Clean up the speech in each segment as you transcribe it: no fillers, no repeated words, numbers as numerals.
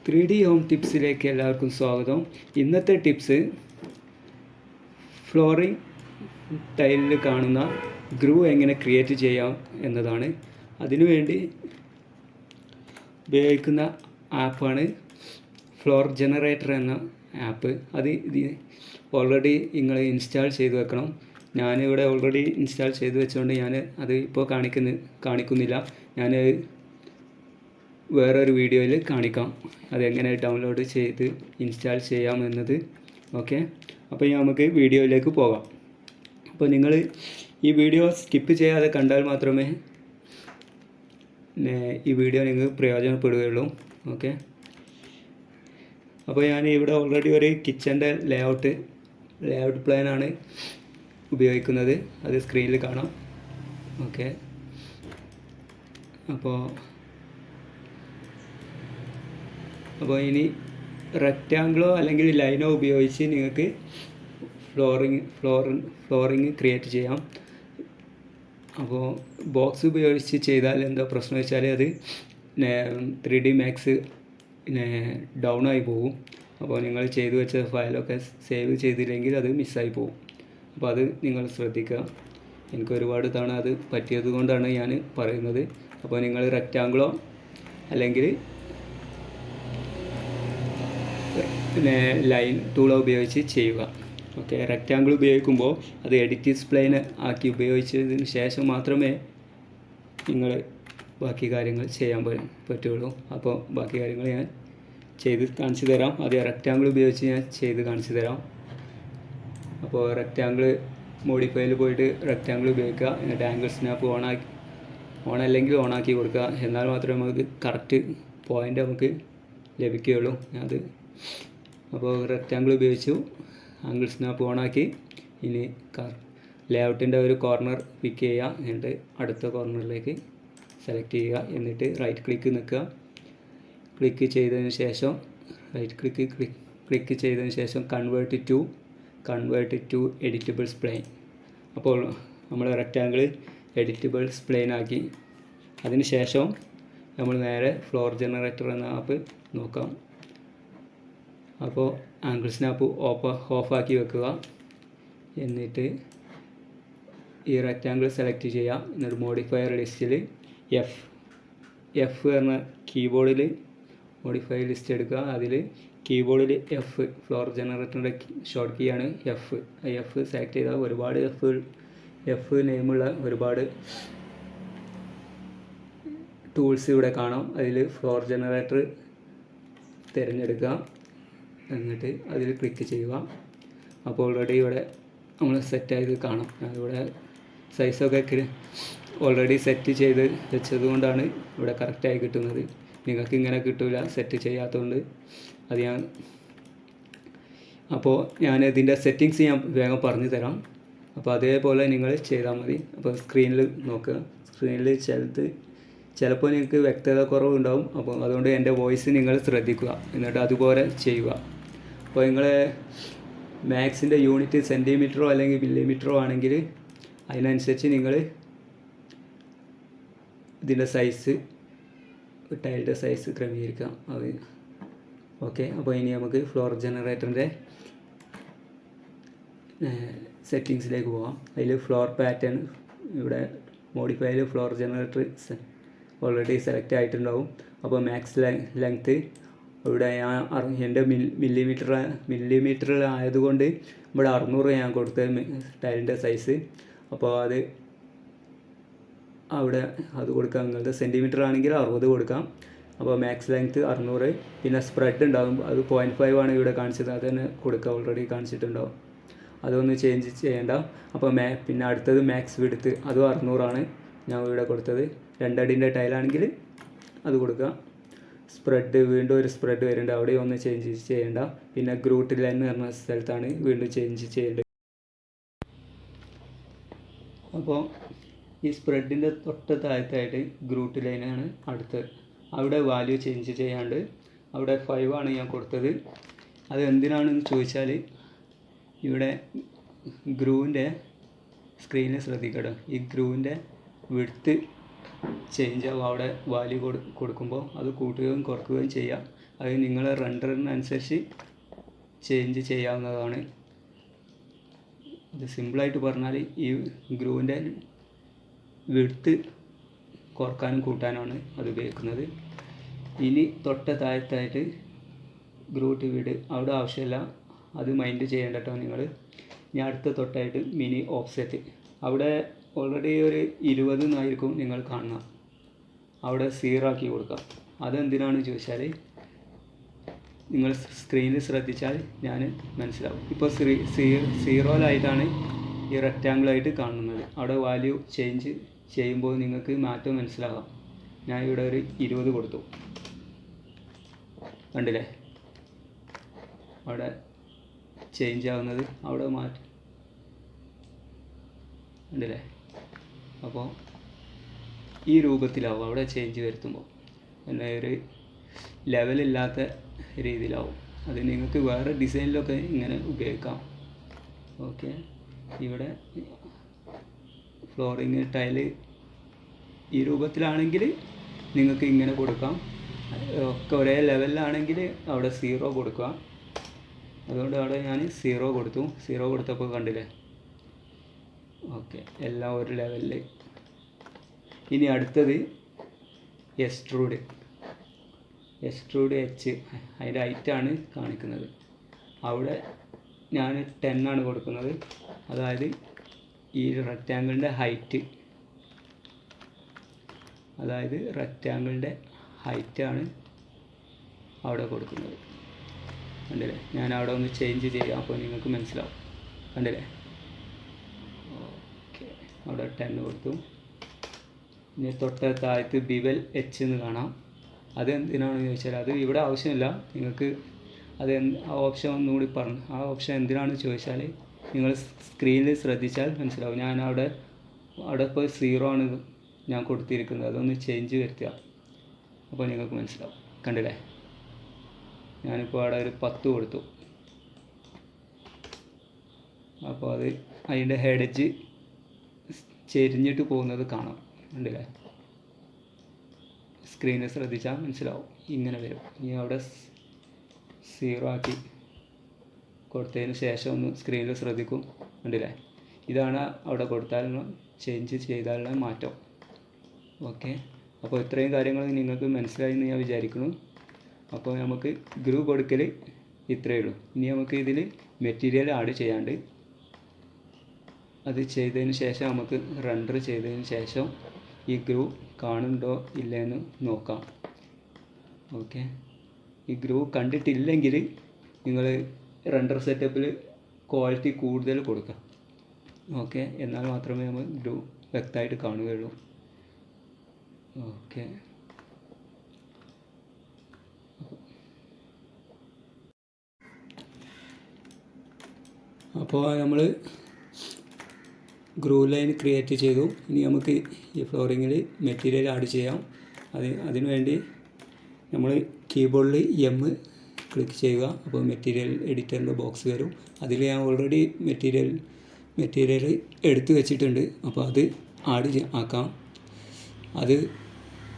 3D home ടിപ്സിലേക്ക് എല്ലാവർക്കും സ്വാഗതം. ഇന്നത്തെ ടിപ്സ് ഫ്ലോറിംഗ് ടൈലിൽ കാണുന്ന ഗ്രൂ എങ്ങനെ ക്രിയേറ്റ് ചെയ്യാം എന്നതാണ്. അതിനുവേണ്ടി ഉപയോഗിക്കുന്ന ആപ്പാണ് ഫ്ലോർ ജനറേറ്റർ എന്ന ആപ്പ്. ഇത് ഓൾറെഡി നിങ്ങൾ ഇൻസ്റ്റാൾ ചെയ്ത് വെക്കണം. ഞാനിവിടെ ഓൾറെഡി ഇൻസ്റ്റാൾ ചെയ്ത് വെച്ചുകൊണ്ട് ഞാൻ അത് ഇപ്പോൾ കാണിക്കുന്നില്ല. ഞാൻ വേറൊരു വീഡിയോയിൽ കാണിക്കാം അതെങ്ങനെ ഡൗൺലോഡ് ചെയ്ത് ഇൻസ്റ്റാൾ ചെയ്യാമെന്നത്. ഓക്കെ, അപ്പോൾ നമുക്ക് വീഡിയോയിലേക്ക് പോകാം. അപ്പോൾ നിങ്ങൾ ഈ വീഡിയോ സ്കിപ്പ് ചെയ്യാതെ കണ്ടാൽ മാത്രമേ ഈ വീഡിയോ നിങ്ങൾക്ക് പ്രയോജനപ്പെടുകയുള്ളൂ. ഓക്കെ, അപ്പോൾ ഞാൻ ഇവിടെ ഓൾറെഡി ഒരു കിച്ചൻ്റെ ലേഔട്ട് പ്ലാനാണ് ഉപയോഗിക്കുന്നത്. അത് സ്ക്രീനിൽ കാണാം. ഓക്കെ, അപ്പോൾ ഇനി റെക്റ്റാങ്കിളോ അല്ലെങ്കിൽ ലൈനോ ഉപയോഗിച്ച് നിങ്ങൾക്ക് ഫ്ലോറിങ് ക്രിയേറ്റ് ചെയ്യാം. അപ്പോൾ ബോക്സ് ഉപയോഗിച്ച് ചെയ്താൽ എന്താ പ്രശ്നം വെച്ചാൽ അത് 3D Max ഡൗൺ ആയി പോകും. അപ്പോൾ നിങ്ങൾ ചെയ്തു വെച്ച ഫയലൊക്കെ സേവ് ചെയ്തില്ലെങ്കിൽ അത് മിസ്സായി പോകും. അപ്പോൾ അത് നിങ്ങൾ ശ്രദ്ധിക്കുക. എനിക്ക് ഒരുപാട് തവണ അത് പറ്റിയത് കൊണ്ടാണ് ഞാൻ പറയുന്നത്. അപ്പോൾ നിങ്ങൾ റെക്റ്റാങ്കിളോ അല്ലെങ്കിൽ ലൈൻ ടൂളോ ഉപയോഗിച്ച് ചെയ്യുക. ഓക്കെ, റെക്റ്റാങ്കിൾ ഉപയോഗിക്കുമ്പോൾ അത് എഡിറ്റ് സ്പ്ലെയിൻ ആക്കി ഉപയോഗിച്ചതിന് ശേഷം മാത്രമേ നിങ്ങൾ ബാക്കി കാര്യങ്ങൾ ചെയ്യാൻ പറ്റുള്ളൂ. അപ്പോൾ ബാക്കി കാര്യങ്ങൾ ഞാൻ ചെയ്ത് കാണിച്ചു തരാം. അത് റെക്റ്റാങ്കിൾ ഉപയോഗിച്ച് ഞാൻ ചെയ്ത് കാണിച്ചു തരാം. അപ്പോൾ റെക്റ്റാങ്കിൾ മോഡിഫൈയിൽ പോയിട്ട് റെക്റ്റാങ്കിൾ ഉപയോഗിക്കുക. എന്നിട്ട് ആംഗിൾ സ്നാപ്പ് ഓൺ അല്ലെങ്കിൽ ഓണാക്കി കൊടുക്കുക. എന്നാൽ മാത്രമേ നമുക്ക് കറക്റ്റ് പോയിൻ്റ് നമുക്ക് ലഭിക്കുകയുള്ളൂ. അപ്പോൾ റെക്റ്റാങ്കിൾ ഉപയോഗിച്ചു, ആംഗിൾ സ്നാപ്പ് ഓണാക്കി. ഇനി ലേഔട്ടിൻ്റെ ഒരു കോർണർ പിക്ക് ചെയ്യുക. എന്നിട്ട് അടുത്ത കോർണറിലേക്ക് സെലക്ട് ചെയ്യുക. എന്നിട്ട് റൈറ്റ് ക്ലിക്ക് നിൽക്കുക. ക്ലിക്ക് ചെയ്തതിന് ശേഷം കൺവേർട്ട് ടു എഡിറ്റബിൾ സ്പ്ലെയിൻ. അപ്പോൾ നമ്മൾ റെക്റ്റാങ്കിൾ എഡിറ്റബിൾ സ്പ്ലെയിൻ ആക്കി. അതിന് ശേഷം നമ്മൾ നേരെ ഫ്ലോർ ജനറേറ്റർ എന്ന ആപ്പ് നോക്കാം. അപ്പോൾ ആംഗിൾ സ്നാപ്പ് ഓഫാക്കി വെക്കുക. എന്നിട്ട് ഈ റെക്റ്റാങ്കിൾ സെലക്ട് ചെയ്യുക. എന്നിട്ട് മോഡിഫയർ ലിസ്റ്റിൽ എഫ് എന്ന കീബോർഡിൽ മോഡിഫൈ ലിസ്റ്റ് എടുക്കുക. അതിൽ കീബോർഡിൽ ഫ്ലോർ ജനറേറ്ററിൻ്റെ ഷോർട്ട് കീ ആണ് എഫ് സെലക്ട് ചെയ്താൽ ഒരുപാട് എഫ് നെയിമുള്ള ഒരുപാട് ടൂൾസ് ഇവിടെ കാണാം. അതിൽ ഫ്ലോർ ജനറേറ്റർ തിരഞ്ഞെടുക്കുക. എന്നിട്ട് അതിൽ ക്ലിക്ക് ചെയ്യുക. അപ്പോൾ ഓൾറെഡി ഇവിടെ നമ്മൾ സെറ്റായത് കാണാം. അതിവിടെ സൈസൊക്കെ ഓൾറെഡി സെറ്റ് ചെയ്ത് വെച്ചത് കൊണ്ടാണ് ഇവിടെ കറക്റ്റായി കിട്ടുന്നത്. നിങ്ങൾക്ക് ഇങ്ങനെ കിട്ടില്ല സെറ്റ് ചെയ്യാത്തതുകൊണ്ട്. അപ്പോൾ ഞാൻ ഇതിൻ്റെ സെറ്റിങ്സ് ഞാൻ വേഗം പറഞ്ഞു തരാം. അപ്പോൾ അതേപോലെ നിങ്ങൾ ചെയ്താൽ മതി. അപ്പോൾ സ്ക്രീനിൽ നോക്കുക. സ്ക്രീനിൽ ചിലപ്പോൾ നിങ്ങൾക്ക് വ്യക്തത കുറവുണ്ടാവും. അപ്പോൾ അതുകൊണ്ട് എൻ്റെ വോയിസ് നിങ്ങൾ ശ്രദ്ധിക്കുക. എന്നിട്ട് അതുപോലെ ചെയ്യുക. അപ്പോൾ നിങ്ങൾ മാക്സിൻ്റെ യൂണിറ്റ് സെൻറ്റിമീറ്ററോ അല്ലെങ്കിൽ മില്ലിമീറ്ററോ ആണെങ്കിൽ അതിനനുസരിച്ച് നിങ്ങൾ ഇതിൻ്റെ ടൈലിൻ്റെ സൈസ് ക്രമീകരിക്കാം. ഓക്കെ, അപ്പോൾ ഇനി നമുക്ക് ഫ്ലോർ ജനറേറ്ററിൻ്റെ സെറ്റിങ്സിലേക്ക് പോകാം. അതിൽ ഫ്ലോർ പാറ്റേൺ ഇവിടെ മോഡിഫൈയിൽ ഫ്ലോർ ജനറേറ്റർ ഓൾറെഡി സെലക്ട് ആയിട്ടുണ്ടാവും. അപ്പോൾ മാക്സ് ലെങ്ത്ത് ഇവിടെ എൻ്റെ മില്ലിമീറ്ററിൽ ആയതുകൊണ്ട് ഇവിടെ 600 ഞാൻ കൊടുത്തത് ടൈലിൻ്റെ സൈസ്. അപ്പോൾ അത് കൊടുക്കാം. നിങ്ങളുടെ സെൻറ്റിമീറ്റർ ആണെങ്കിൽ 60 കൊടുക്കാം. അപ്പോൾ മാക്സ് ലെങ്ത്ത് 600. പിന്നെ സ്പ്രെഡ് ഉണ്ടാകും, അത് 0.5 ആണ് ഇവിടെ കാണിച്ചത്. അത് തന്നെ കൊടുക്കുക. ഓൾറെഡി കാണിച്ചിട്ടുണ്ടാവും. അതൊന്നും ചേഞ്ച് ചെയ്യേണ്ട. അപ്പോൾ പിന്നെ അടുത്തത് മാക്സ് വിഡ്ത്ത്, അതും 600 ആണ് ഞാൻ ഇവിടെ കൊടുത്തത്. 2 അടിൻ്റെ ടൈലാണെങ്കിൽ അത് കൊടുക്കുക. സ്പ്രെഡ് വീണ്ടും ഒരു സ്പ്രെഡ് വരുന്നുണ്ട്, അവിടെ ഒന്നും ചേഞ്ച് ചെയ്യേണ്ട. പിന്നെ ഗ്രൂട്ട് ലൈൻ എന്ന് പറഞ്ഞ സ്ഥലത്താണ് വീണ്ടും ചേഞ്ച് ചെയ്യേണ്ടത്. അപ്പോൾ ഈ സ്പ്രെഡിൻ്റെ തൊട്ട് താഴത്തായിട്ട് ഗ്രൂട്ട് ലൈനാണ് അടുത്തത്. അവിടെ വാല്യൂ ചേഞ്ച് ചെയ്യാണ്ട് അവിടെ 5 ആണ് ഞാൻ കൊടുത്തത്. അത് എന്തിനാണെന്ന് ചോദിച്ചാൽ ഇവിടെ ഗ്രൂവിൻ്റെ സ്ക്രീനിൽ ശ്രദ്ധിക്കണം. ഈ ഗ്രൂവിൻ്റെ വിഡ്ത്ത് ചേഞ്ച് ആവും. അവിടെ വാല്യൂ കൊടുക്കുമ്പോൾ അത് കൂട്ടുകയും കുറയ്ക്കുകയും ചെയ്യാം. അത് നിങ്ങളെ റെൻഡറിനനുസരിച്ച് ചേഞ്ച് ചെയ്യാവുന്നതാണ്. ഇത് സിമ്പിളായിട്ട് പറഞ്ഞാൽ ഈ ഗ്രൂവിൻ്റെ വിഡ്ത്ത് കുറക്കാനും കൂട്ടാനുമാണ് അത് ഉപയോഗിക്കുന്നത്. ഇനി തൊട്ട താഴത്തായിട്ട് ഗ്രൂട്ട് വിഡ് അവിടെ ആവശ്യമില്ല, അത് മൈൻഡ് ചെയ്യേണ്ട കേട്ടോ നിങ്ങൾ. ഞാൻ അടുത്ത തൊട്ടായിട്ട് മിനി ഓഫ്സെറ്റ് അവിടെ ഓൾറെഡി ഒരു 20 എന്നായിരിക്കും നിങ്ങൾ കാണുക. അവിടെ 0 ആക്കി കൊടുക്കാം. അതെന്തിനാണെന്ന് ചോദിച്ചാൽ നിങ്ങൾ സ്ക്രീനിൽ ശ്രദ്ധിച്ചാൽ ഞാൻ മനസ്സിലാവും. ഇപ്പോൾ 0-ലായിട്ടാണ് ഈ റെക്റ്റാങ്കിളായിട്ട് കാണുന്നത്. അവിടെ വാല്യൂ ചേഞ്ച് ചെയ്യുമ്പോൾ നിങ്ങൾക്ക് മാറ്റം മനസ്സിലാകാം. ഞാൻ ഇവിടെ ഒരു 20 കൊടുത്തു, കണ്ടില്ലേ? അവിടെ ചേഞ്ച് ആവുന്നത് അവിടെ മാറ്റം കണ്ടില്ലേ? അപ്പോൾ ഈ രൂപത്തിലാവും അവിടെ ചേഞ്ച് വരുത്തുമ്പോൾ. പിന്നെ ഒരു ലെവലില്ലാത്ത രീതിയിലാവും. അത് നിങ്ങൾക്ക് വേറെ ഡിസൈനിലൊക്കെ ഇങ്ങനെ ഉപയോഗിക്കാം. ഓക്കെ, ഇവിടെ ഫ്ലോറിങ് ടൈല് ഈ രൂപത്തിലാണെങ്കിൽ നിങ്ങൾക്ക് ഇങ്ങനെ കൊടുക്കാം. ഒക്കെ ഒരേ ലെവലിലാണെങ്കിൽ അവിടെ 0 കൊടുക്കുക. അതുകൊണ്ട് അവിടെ ഞാൻ 0 കൊടുത്തു. 0 കൊടുത്തപ്പോൾ കണ്ടില്ലേ? ഓക്കെ, എല്ലാം ഒരു ലെവലിൽ. ഇനി അടുത്തത് എക്സ്ട്രൂഡ് H അതിൻ്റെ ഹൈറ്റാണ് കാണിക്കുന്നത്. അവിടെ ഞാൻ 10 ആണ് കൊടുക്കുന്നത്. അതായത് ഈ റെക്റ്റാങ്കിളിൻ്റെ ഹൈറ്റാണ് അവിടെ കൊടുക്കുന്നത്. കണ്ടില്ലേ? ഞാൻ അവിടെ ഒന്ന് ചേഞ്ച് ചെയ്യാം, അപ്പോൾ നിങ്ങൾക്ക് മനസ്സിലാവും. കണ്ടില്ലേ? ഓക്കെ, അവിടെ 10 കൊടുത്തു. ഇനി തൊട്ട താഴത്ത് ബിവൽ H എന്ന് കാണാം. അത് എന്തിനാണെന്ന് ചോദിച്ചാൽ അത് ഇവിടെ ആവശ്യമില്ല. നിങ്ങൾക്ക് അത് ആ ഓപ്ഷൻ ഒന്നുകൂടി പറഞ്ഞു. ആ ഓപ്ഷൻ എന്തിനാണെന്ന് ചോദിച്ചാൽ നിങ്ങൾ സ്ക്രീനിൽ ശ്രദ്ധിച്ചാൽ മനസ്സിലാവും. ഞാൻ അവിടെ ഇപ്പോൾ 0 ആണ് ഞാൻ കൊടുത്തിരിക്കുന്നത്. അതൊന്ന് ചേഞ്ച് വരുത്തുക, അപ്പോൾ നിങ്ങൾക്ക് മനസ്സിലാവും. കണ്ടില്ലേ? ഞാനിപ്പോൾ അവിടെ ഒരു 10 കൊടുത്തു. അപ്പോൾ അത് അതിൻ്റെ ഹെഡ്ജ് ചെരിഞ്ഞിട്ട് പോകുന്നത് കാണാം. കണ്ടില്ലേ? സ്ക്രീനിൽ ശ്രദ്ധിച്ചാൽ മനസ്സിലാവും. ഇങ്ങനെ വരും. ഇനി അവിടെ 0 ആക്കി കൊടുത്തതിന് ശേഷം ഒന്ന് സ്ക്രീനിൽ ശ്രദ്ധിക്കും. കണ്ടില്ലേ? ഇതാണ് അവിടെ കൊടുത്താലുള്ള ചേഞ്ച് ചെയ്താലുള്ള മാറ്റം. ഓക്കെ, അപ്പോൾ ഇത്രയും കാര്യങ്ങൾ നിങ്ങൾക്ക് മനസ്സിലായി എന്ന് ഞാൻ വിചാരിക്കുന്നു. അപ്പോൾ നമുക്ക് ഗ്രൂ കൊടുക്കൽ ഇത്രയേ ഉള്ളൂ. ഇനി നമുക്ക് ഇതിൽ മെറ്റീരിയൽ ആഡ് ചെയ്യാണ്ട്. അത് ചെയ്തതിന് ശേഷം നമുക്ക് റെൻഡർ ചെയ്തതിന് ശേഷം ഈ ഗ്രൂ കാണുന്നുണ്ടോ ഇല്ലയെന്ന് നോക്കാം. ഓക്കെ, ഈ ഗ്രൂ കണ്ടിട്ടില്ലെങ്കിൽ നിങ്ങൾ റെൻഡർ സെറ്റപ്പിൽ ക്വാളിറ്റി കൂടുതൽ കൊടുക്കുക. ഓക്കെ, എന്നാൽ മാത്രമേ നമ്മൾ ഗ്രൂ വ്യക്തമായിട്ട് കാണുകയുള്ളൂ. ഓക്കെ, അപ്പോൾ നമ്മൾ ഗ്രൂ ലൈൻ ക്രിയേറ്റ് ചെയ്തു. ഇനി നമുക്ക് ഈ ഫ്ലോറിങ്ങിൽ മെറ്റീരിയൽ ആഡ് ചെയ്യാം. അതിനു വേണ്ടി നമ്മൾ കീബോർഡിൽ M ക്ലിക്ക് ചെയ്യുക. അപ്പോൾ മെറ്റീരിയൽ എഡിറ്ററിൻ്റെ ബോക്സ് വരും. അതിൽ ഞാൻ ഓൾറെഡി മെറ്റീരിയൽ എടുത്തു വെച്ചിട്ടുണ്ട്. അപ്പോൾ അത് ആഡ് ആക്കാം. അത്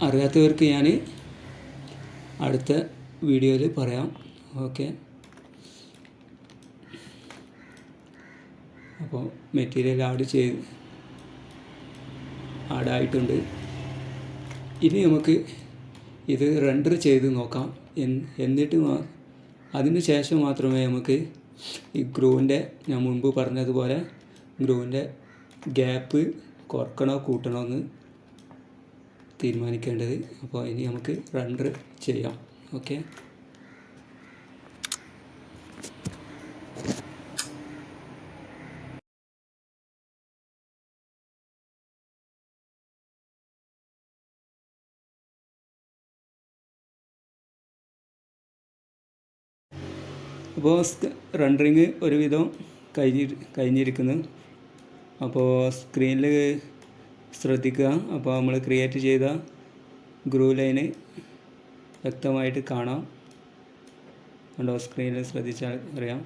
അറിയാത്തവർക്ക് ഞാൻ അടുത്ത വീഡിയോയിൽ പറയാം. ഓക്കെ, അപ്പോൾ മെറ്റീരിയൽ ആഡായിട്ടുണ്ട്. ഇനി നമുക്ക് ഇത് റെൻഡർ ചെയ്ത് നോക്കാം. എന്നിട്ട് അതിന് ശേഷം മാത്രമേ നമുക്ക് ഈ ഗ്രൂവിൻ്റെ, ഞാൻ മുൻപ് പറഞ്ഞതുപോലെ ഗ്രൂവിൻ്റെ ഗ്യാപ്പ് കുറക്കണോ കൂട്ടണോ എന്ന് തീരുമാനിക്കേണ്ടത്. അപ്പോൾ ഇനി നമുക്ക് റെൻഡർ ചെയ്യാം. ഓക്കെ, അപ്പോൾ റെൻഡറിങ് ഒരുവിധം കഴിഞ്ഞിരിക്കുന്നു. അപ്പോൾ സ്ക്രീനിൽ ശ്രദ്ധിക്കുക. അപ്പോൾ നമ്മൾ ക്രിയേറ്റ് ചെയ്ത ഗ്രൂ ലൈന് വ്യക്തമായിട്ട് കാണാം. കണ്ടോ? സ്ക്രീനിൽ ശ്രദ്ധിച്ചാൽ അറിയാം.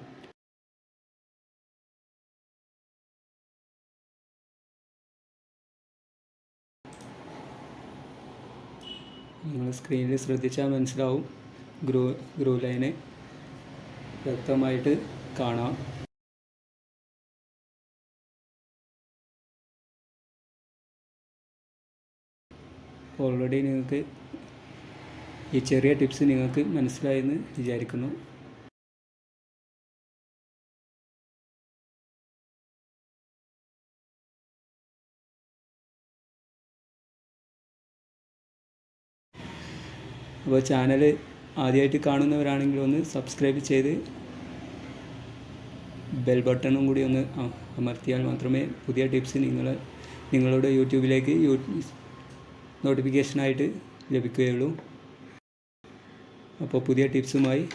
നിങ്ങൾ സ്ക്രീനിൽ ശ്രദ്ധിച്ചാൽ മനസ്സിലാവും. ഗ്രൂ ലൈന് വ്യക്തമായിട്ട് കാണാം. ഓൾറെഡി നിങ്ങൾക്ക് ഈ ചെറിയ ടിപ്സ് നിങ്ങൾക്ക് മനസ്സിലായെന്ന് വിചാരിക്കുന്നു. അപ്പോൾ ചാനൽ ആദ്യമായിട്ട് കാണുന്നവരാണെങ്കിൽ ഒന്ന് സബ്സ്ക്രൈബ് ചെയ്ത് ബെൽ ബട്ടണും കൂടി ഒന്ന് അമർത്തിയാൽ മാത്രമേ പുതിയ ടിപ്സ് നിങ്ങളുടെ യൂട്യൂബിലേക്ക് നോട്ടിഫിക്കേഷനായിട്ട് ലഭിക്കുകയുള്ളൂ. അപ്പോൾ പുതിയ ടിപ്സുമായി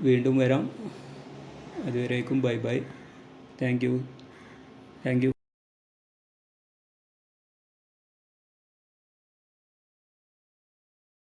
വീണ്ടും വരാം. അതുവരേക്കും ബൈ ബൈ. Thank you.